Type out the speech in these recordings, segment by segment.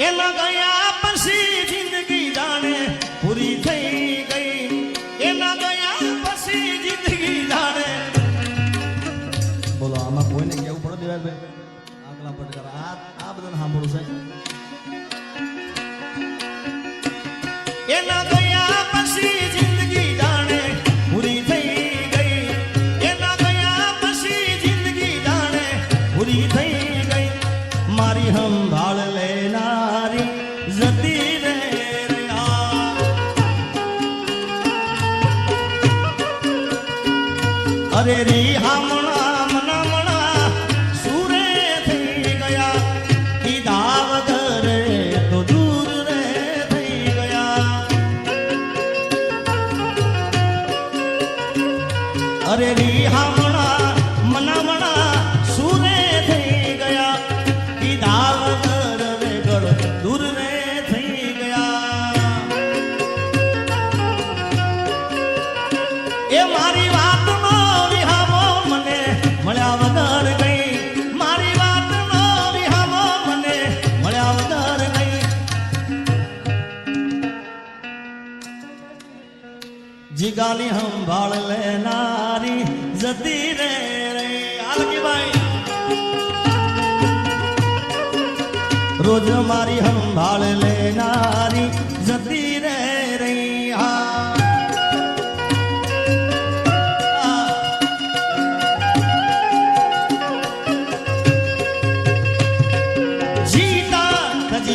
એના ગયા પછી જિંદગી જાણે પૂરી થઈ ગઈ. એના ગયા પછી જિંદગી જાણે. બોલો આમાં કોઈને કેવું પડે દેવાભાઈ? આગલા પડકાર આ બધાને સાંભળું છે. એના ગયા પછી જિંદગી જાણે પૂરી થઈ ગઈ. એના ગયા પછી જિંદગી જાણે પૂરી થઈ ગઈ. મારી સંભાળ લેનારી જતી રે અરે રી હામણા મનામણા સુરે થઈ ગયા. કીધા વગર તો દૂર રે થઈ ગયા. અરે રી હામણા મનામણા સુરે થઈ ગયા. કીધા વગર વેગળ દૂર રે થઈ ગયા. એ મારી વાત મળ્યા વગર ગઈ. મારી વાત નો વિહામો મને મળ્યા વગર ગઈ. જીગાની સંભાળ લેનારી જતી રે આલકીભાઈ. રોજ મારી સંભાળ લેનારી જતી રે રહી. હા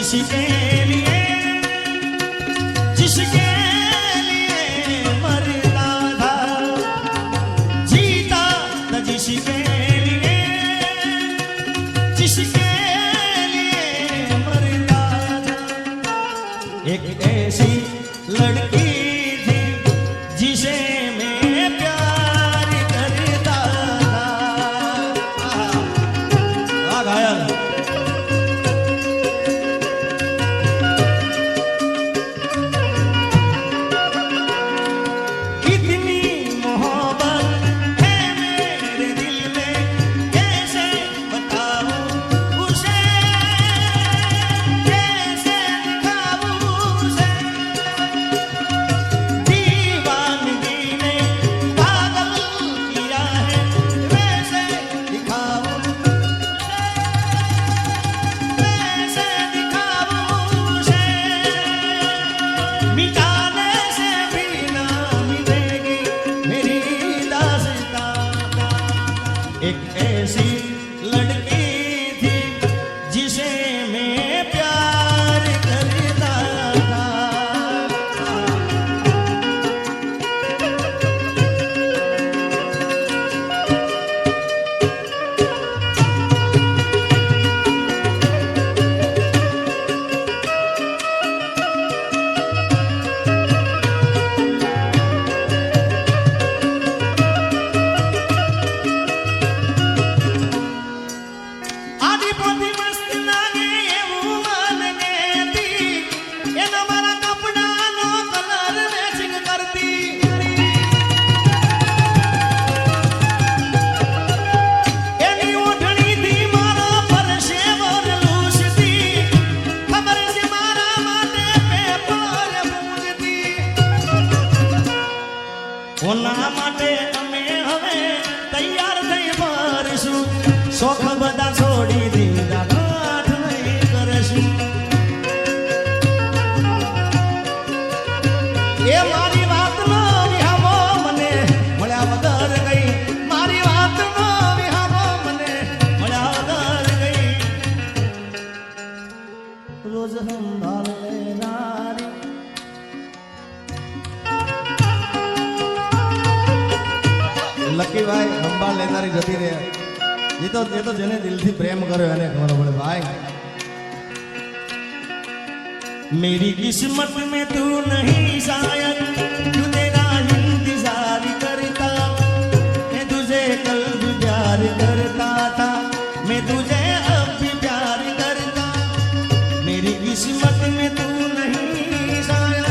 जिसके लिए मरता था. जीता था जिसके लिए मरता था. एक ऐसी लड़की थी जिसे मैं प्यार करता था. आ घायल કોના માટે અમે હવે તૈયાર થઈ ફરશું. શોખ બધા છોડી દીધા કાઠ નહીં કરશું. એ મારી વાત નો વિહામો મને મળ્યા વગર ગઈ. મારી વાત નો વિહામો મને મળ્યા વગર ગઈ. રોજ સંભાળ લેનારી લકીભાઈ સંભાળ લેનારી જતી રહે. એ તો જેને દિલથી પ્રેમ કર્યો એને ખબર પડે ભાઈ. मेरी किस्मत में तू नहीं शायद तू तेरा इंतजार करता. मैं तुझे कल भी प्यार करता था. मैं तुझे अब भी प्यार करता. मेरी किस्मत में तू नहीं शायद.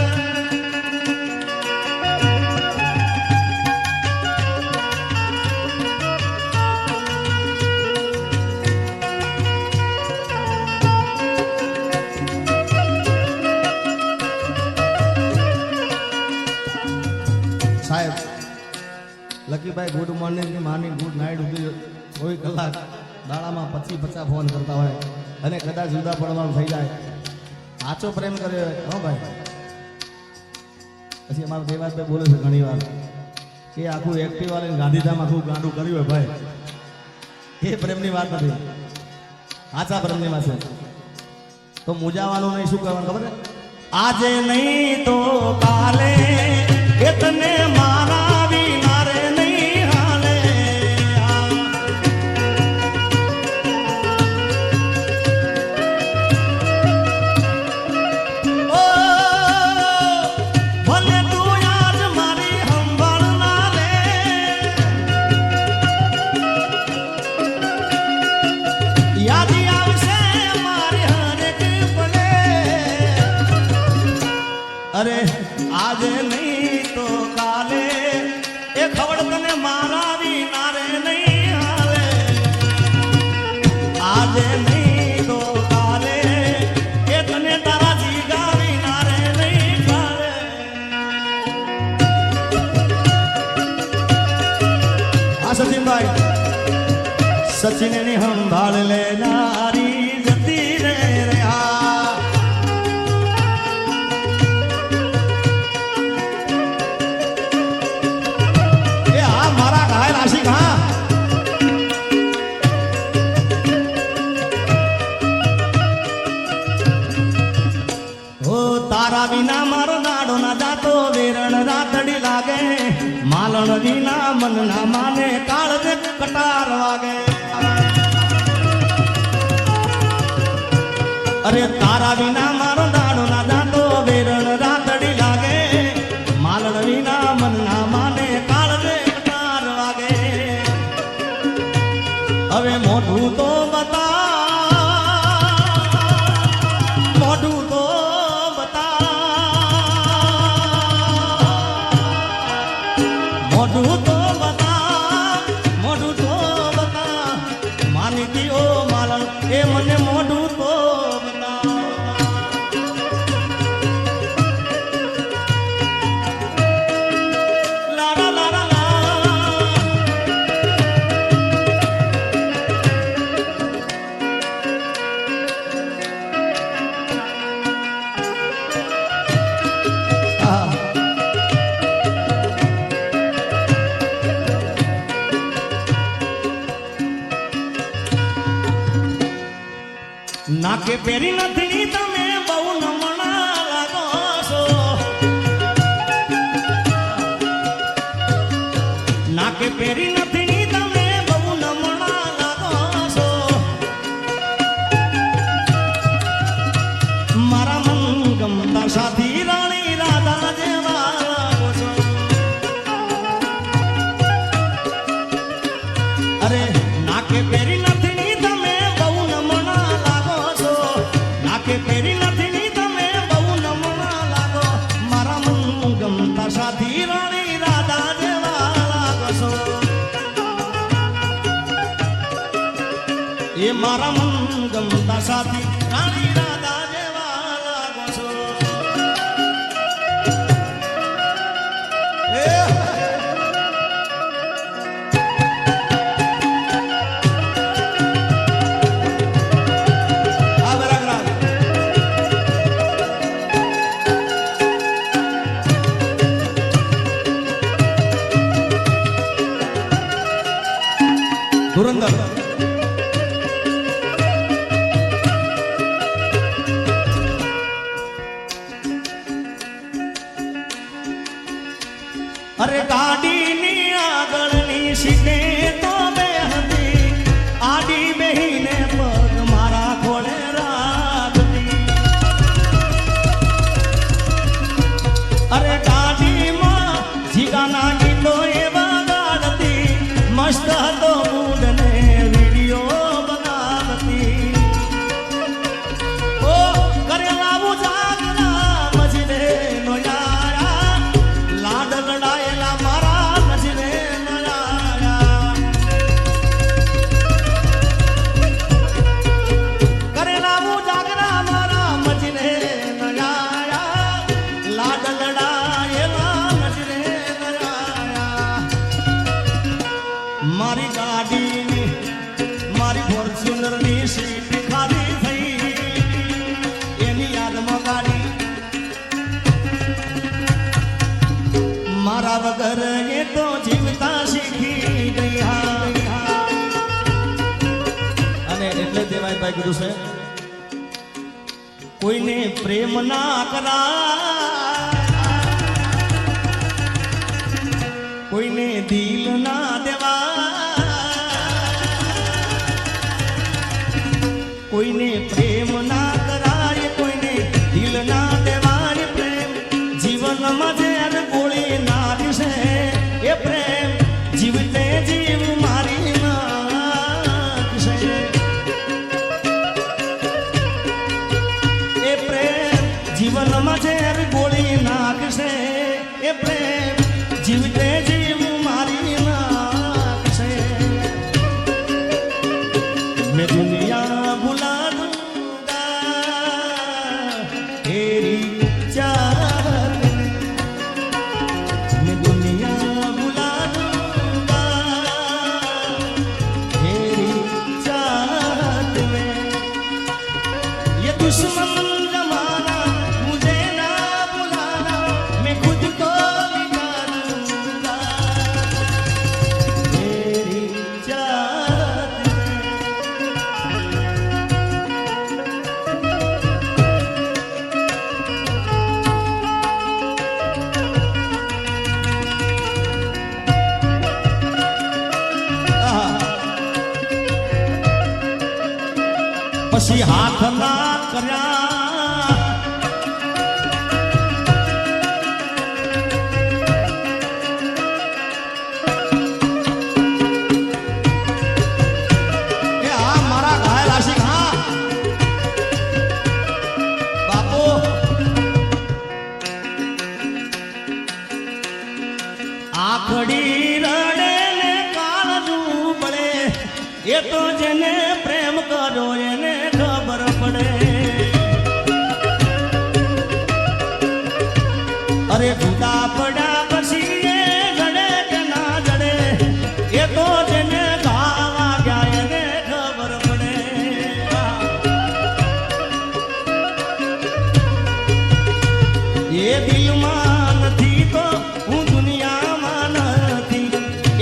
સતીભાઈ ગુડ મોર્નિંગ ની માની ગુડ નાઇટ સુધી કોઈ કલાક દાડામાં 25-50 ફોન કરતા હોય અને કદાચ જુદા પડવાનું થઈ જાય સાચો પ્રેમ કર્યો હો ભાઈ. પછી અમારા દેવાસભાઈ બોલે છે ઘણી વાર કે આખું એક્ટિવા લઈને ગાંધીધામ આખું ગાંડું કર્યું હોય ભાઈ, એ પ્રેમની વાત નથી, સાચા પ્રેમની વાત છે. તો મુજાવાનું નહીં, શું કરવાનું ખબર છે? આજે નહીં તો કાલે એ તને મારા વિના રે નહીં હાલે. ઓ ભલે તું આજ મારી સંભાળ ના લે, યાદ આવશે મારી હરેક પલે. અરે આજે નહીં તો કાલે એ ખબર તને મારા વિના રે નહીં આવે. આજે નહીં તો કાલે એ તને તારા જીગા વિના રે નહીં ચાલે. હા સચિનભાઈ, સચિનની સંભાળ લેનારી જતી રે રે. હા મારા ઘાયલ આશિક. હા ઓ તારા વિના મારો દાડો ના જાતો, વેરણ રાતડી લાગે, માલણ વિના મન ના માને, કાળ દે કટાર વાગે. અરે તારા વિના મારો દાડો ના જાતો, વેરણ રાતડી લાગે, માલણ વિના મન ના માને, કાળ દે કટાર વાગે. હવે મોઢું તો બતા, મોઢું તો બતા, મોઢું તો બતા, મોઢું તો બતા, માનતી ઓ માલણ એ મને મોઢું તો બતા. લાડા લાડા લા. નાકે પેરી નથી તમે બહુ નમણા લાગો છો, નાકે પેરી નથી તમે બહુ નમણા લાગો છો. મારા મન ગમતા સાથી રાણી રાધા જેવા લાગો છો. અરે નાકે પેરી નથી તમે બહુ નમણા લાગો છો, નાકે પેરી નથી તમે બહુ નમણા લાગો. મારા મન ગમતા સાથી રાણી રાધા જેવા લાગો છો. એ મારા મન ગમતા સાથી રાણી રાધા જેવા લાગો છો. ધુરંધર એટલે દેવાયભાઈ કીધું છે કોઈને પ્રેમ ના કરાય, કોઈને દિલ ના દેવાય, કોઈને પ્રેમ ના કરાય, કોઈને દિલ ના દેવાય. પ્રેમ જીવનમાં ઝેર ગોળી નાખશે એ પ્રેમ જીવતે જીવ મારી નાખશે. એ પ્રેમ જીવનમાં ઝેર ગોળી નાખશે એ પ્રેમ જીવતે જીવ મારી નાખશે. મેં દુનિયા ભૂલા દૂંગા તેરી ચાહત में, मैं दुनिया भुला दूंगा तेरी चाहत में. ये दुश्मन जमाना मुझे ना बुलाना, मैं खुद को मिटा दूंगा तेरी चाहत में. પછી હાથ ના કર્યા એ આ મારા ઘાયલ આશિક હા બાપુ આખડી રડે ને કાળજું પડે એ તો જેને પ્રેમ કરો એને ખબર પડે. અરે જુદા પડ્યા પછી એ જડે કે ના જડે એ તો જેને ઘા વાગ્યા એને ખબર પડે. એ દિલમાં નથી તો હું દુનિયામાં નથી,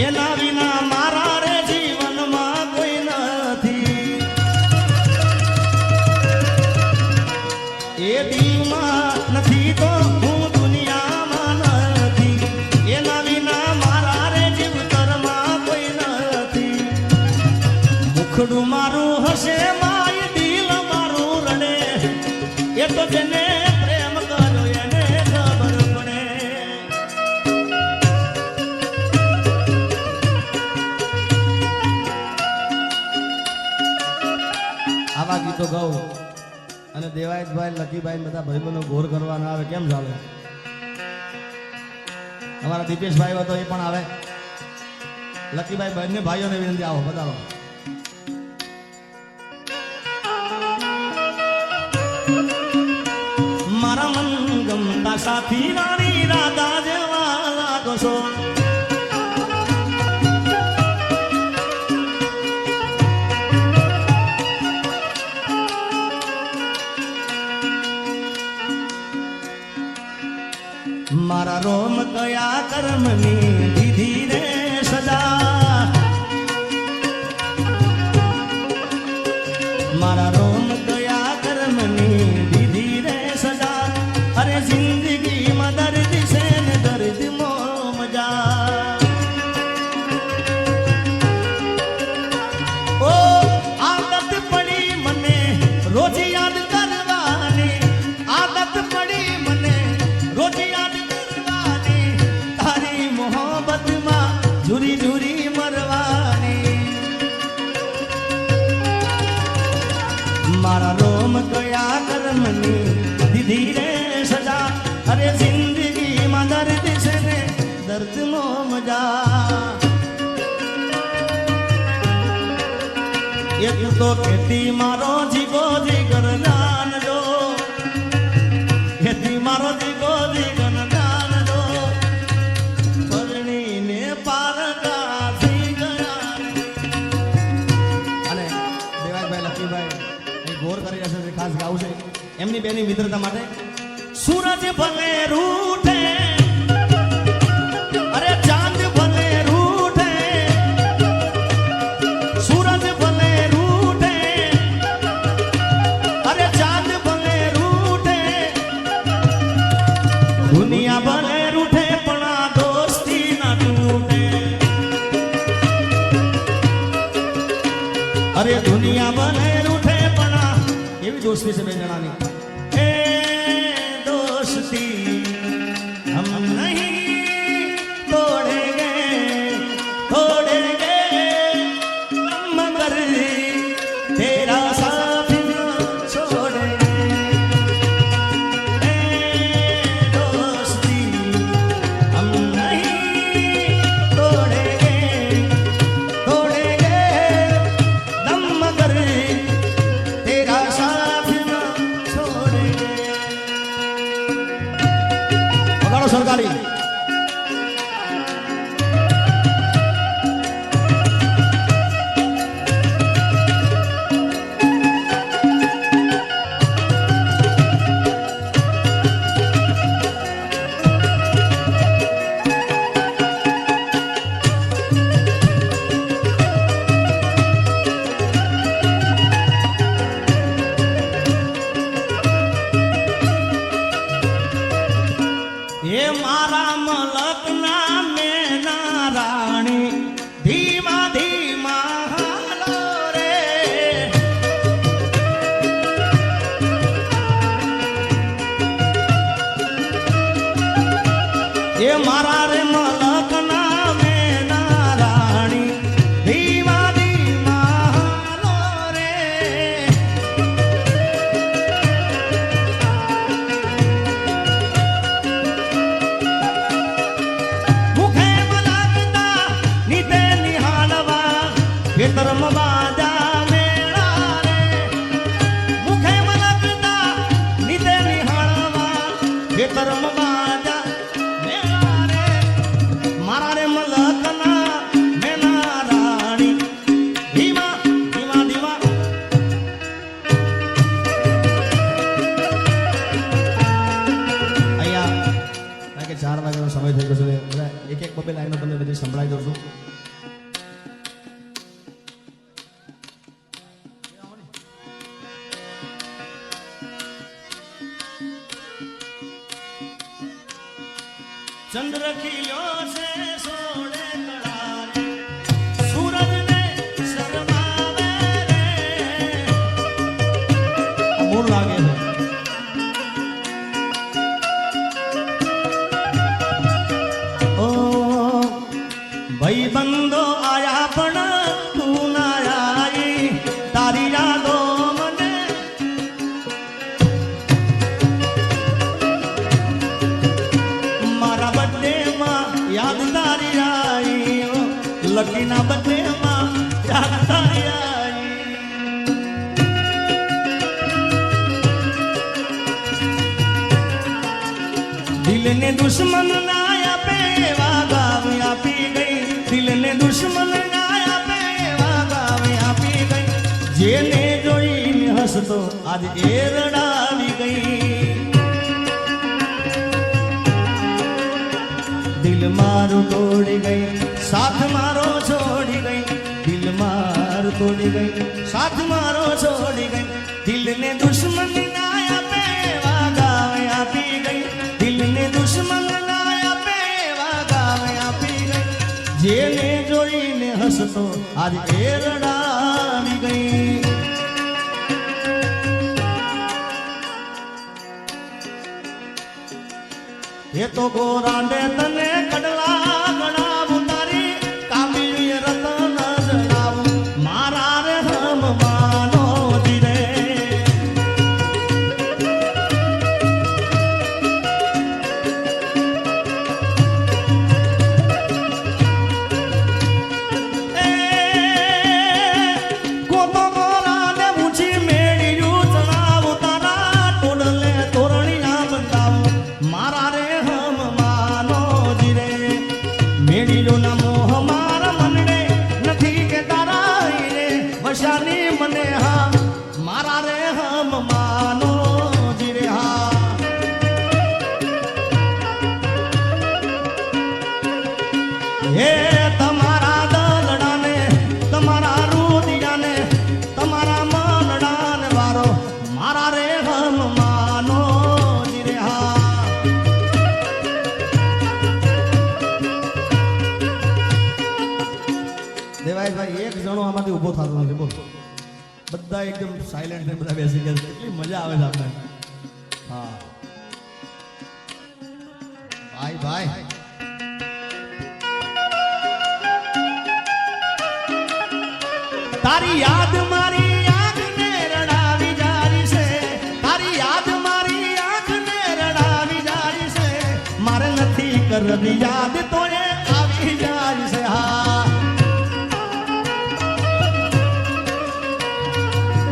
એના વિના મારા રે જીવનમાં કોઈ નથી. એ દિલમાં નથી તો હું દુનિયામાં નથી, એના વિના મારા રે જીવતરમાં કોઈ નથી. મુખડું મારું હશે માય દિલ મારું રડે એ તો જેને પ્રેમ કર્યો એને ખબર પડે. આવા ગીતો ગાઉં અને દેવાયતભાઈ લકીભાઈ બધા ભાઈબંધો ઘોર કરવા ના આવે કેમ ચાલે? અમારા દીપેશભાઈ હોય તો એ પણ આવે. લકીભાઈ બંને ભાઈઓને વિનંતી આવો બતાવો. મારા મન ગમતા સાથી રાણી રાધા જેવા લાગો છો. મારા રોમ કયા કર્મની દીધી રે સજા, મારા રોમ કયા કર્મની દીધી રે સજા. અરે જિંદગીમાં દર્દ છે ને દર્દ મો મજા. ઓ આદત પડી મને રોજ યાદ કરવાની, આદત પડી મને રોજ યાદ કરવાની, તારી મોહબ્બતમાં ઝુરી ઝુરી મરવાની. મારા રોમ કયા કર્મની દીધી રે સજા. અરે જિંદગીમાં દર્દ છે ને દર્દ નો મજા. એ તું તો ખેતી મારો જીગો જીગર જાણજો, ખેતી મારો જીગો જીગર જાણજો. પરણીને પારકા થઈ ગયા. અને દેવાયતભાઈ લકીભાઈ એ ઘોર કરી રહ્યા છે, ખાસ ગાવું છે એમની બેની મિત્રતા માટે. સૂરજ ભલે રૂઠે અરે ચાંદ ભલે રૂઠે, સૂરજ ભલે રૂઠે એવી દોસ્તી છે બે જણાની એ દોસ્તી હમ નહીં તોડેંગે તોડેંગે મગર તેરા સાથ ન છોડેંગે એ દોસ્તી હમ નહીં તોડેंगे तोड़ेंगे दम मगर तेरा साथ न छोड़ेंगे वगाड़ो सरकारी ये मारा मलक ना मेना रानी धीमा धीमा हालो रे ये मारा रे मलक ना मेना रानी धीमा धीमा हालो रे मुखे मलकता નીતે નિહાળવા ખેતરમ બાજા મેળા રે મુખે મલકતા નીતે નિહાળવા ખેતરમ બાજા મેળા રે મારા રે મલકના મેના રાણી ધીમા ધીમા ધીમા અહીંયા કારણ કે 4 વાગ્યાનો સમય થઈ ગયો છે બધા એક એક બબે લાઈનો તમને બધી સંભળાઈ દઉં છું चंद्र खिलो से सोने कड़ा रे सूरज ने शर्मावे रे मूड लागे है ओ भाई बंदो आया पण तू ना आई तारी यादो मने मारा बर्थडे માં યાદ તારી आई ओ लकी ना बर्थडे માં યાદ તારી आई दिल ने दुश्मन ना આપે વાગાવ આપી ગઈ દિલ ને દુશ્મન ના આપે વાગાવ આપી ગઈ જેને જોઈને હસતો આજ એ રડાવી ગઈ दिल मारो तोड़ी गई साथ मारो छोड़ी गई दिल मारो तोड़ी गई साथ मारो छोड़ी गई दिल ने दुश्मन नाया पे वागावे आपी गई दिल ने दुश्मन नाया पे वागावे आपी गई जेने जोईने हसतो आज ए रडावी गई ये तो गोरांडे तने कड़ला गणाव तारी कामिली रतन जनाव मारा रे हम मानो दिरे ए को तो गोरांडे ऊंची मेड़ी यू जनाव तारा टोडले तोरणिया बंदाव मारा रे हम मानो जिरे બધા એકદમ સાયલેન્ટ ને બધા બેસી ગયા કેટલી મજા આવે છે આપણે હા ભાઈ ભાઈ તારી યાદ મારી આંખને રડાવી જાય છે તારી યાદ મારી આંખને રડાવી જાય છે મારે નથી કરવી યાદ તોય આવી જાય છે હા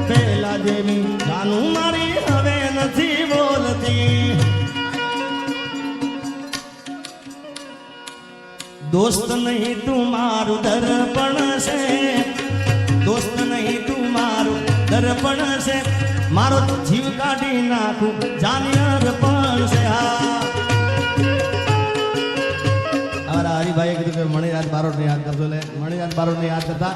પેલા જેવી જાનું મારી હવે નથી બોલતી दोस्त नहीं तू मारू दर्पण से दोस्त नहीं तू मारू दर्पण से मारो जीव काटी नाखू जानियर पण से हाँ हमारा हरिभाई कीधुं के मणिराज बारोट ने याद करजो ले मणिराज बारोट ने याद करता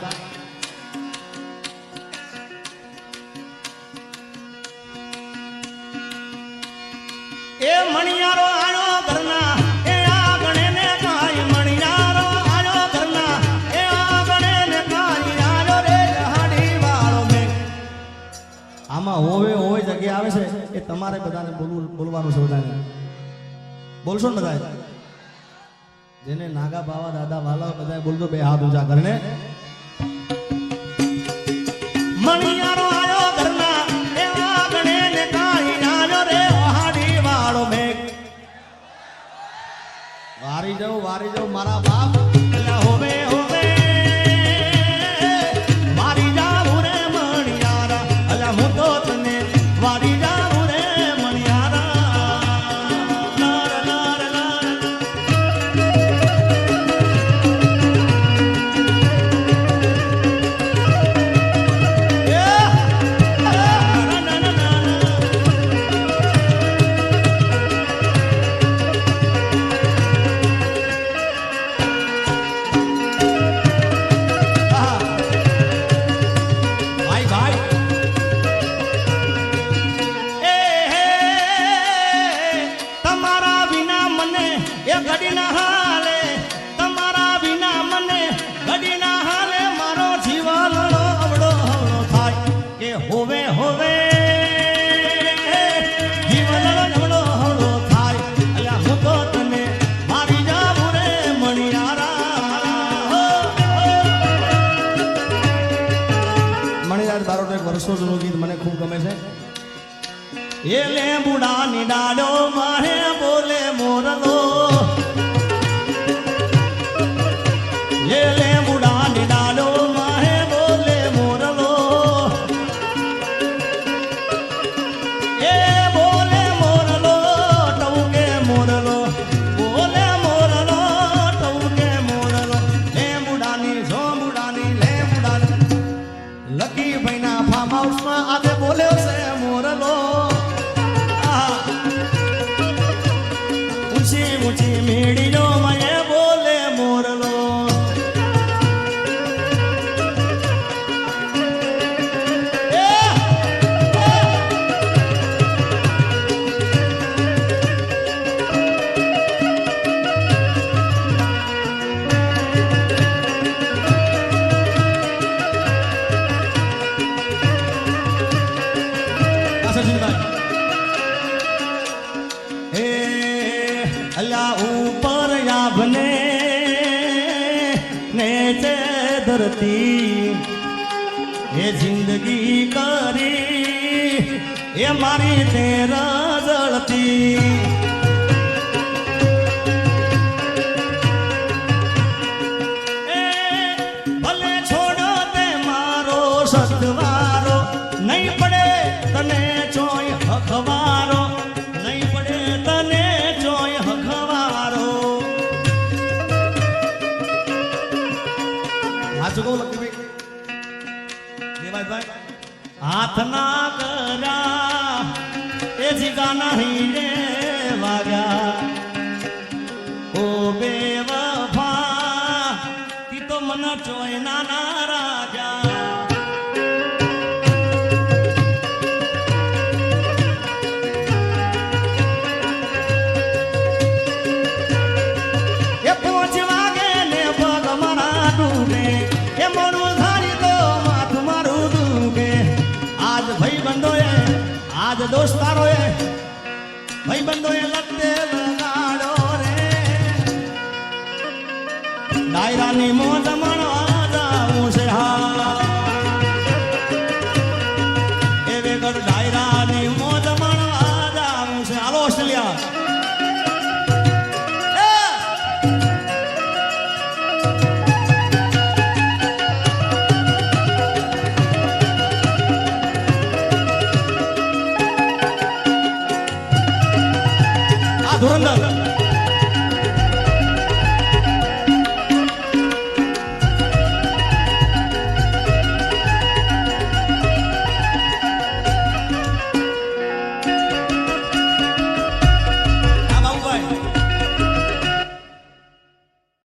ए मणियारो आयो घरना આમાં હોવે હોવે જગ્યા આવે છે એ તમારે બધાને બોલવાનું છે બધાને બોલશો ને બધા જેને નાગા બાવા દાદા વાલા બધા બોલજો બે હાથ ઊંચા કરીને મણિયારો આયો ઘરના એ આગણે ને કાઈ નાનો રે ઓહાડી વાળો મેઘ વારી જાઉં મારા બાપ એલા હોવે હોવે મારી જાઉં રે મણિયારા અલા હું તો તને વારી જાઉં રે મણિયારા લાર લાર લાર વર્ષો જૂનું ગીત મને ખૂબ ગમે છે એ લેબુડાની ડાળો માહે બોલે મોરલો એ લેબુડાની ડાળો માહે બોલે મોરલો એ બોલે મોરલો ટવકે મોરલો બોલે મોરલો ટવકે મોરલો લેબુડાની ઝોબુડાની લેબુડાની લકી ભાઈના ફાર્મ હાઉસમાં આજે બોલ્યો છે મોરલો ઊંચી ઊંચી મેડીઓ મને બોલે મોરલો अल्लाह ऊपर याबने नीचे धरती ये जिंदगी करी ये मारी तेरा जलती भले छोड़ो ते मारो सतवारो नहीं पड़े तने चोय हखवारो नहीं पड़े तने चोय हखवारो हाथ को लगी भाई हाथ ना करा ए जिगा नहीं रे वागा ओ बेवफा ती तो मन चोय ना राजा બંધોએ આજ દોસ્તારોએ ભાઈ બંધોએ લગતે લગાડો રે ડાયરાની મોજ માણવા જાવું છે હા એ વેગર ડાયરાની મોજ માણવા જાવું છે હાલો ઓસ્ટ્રેલિયા ધુરંધર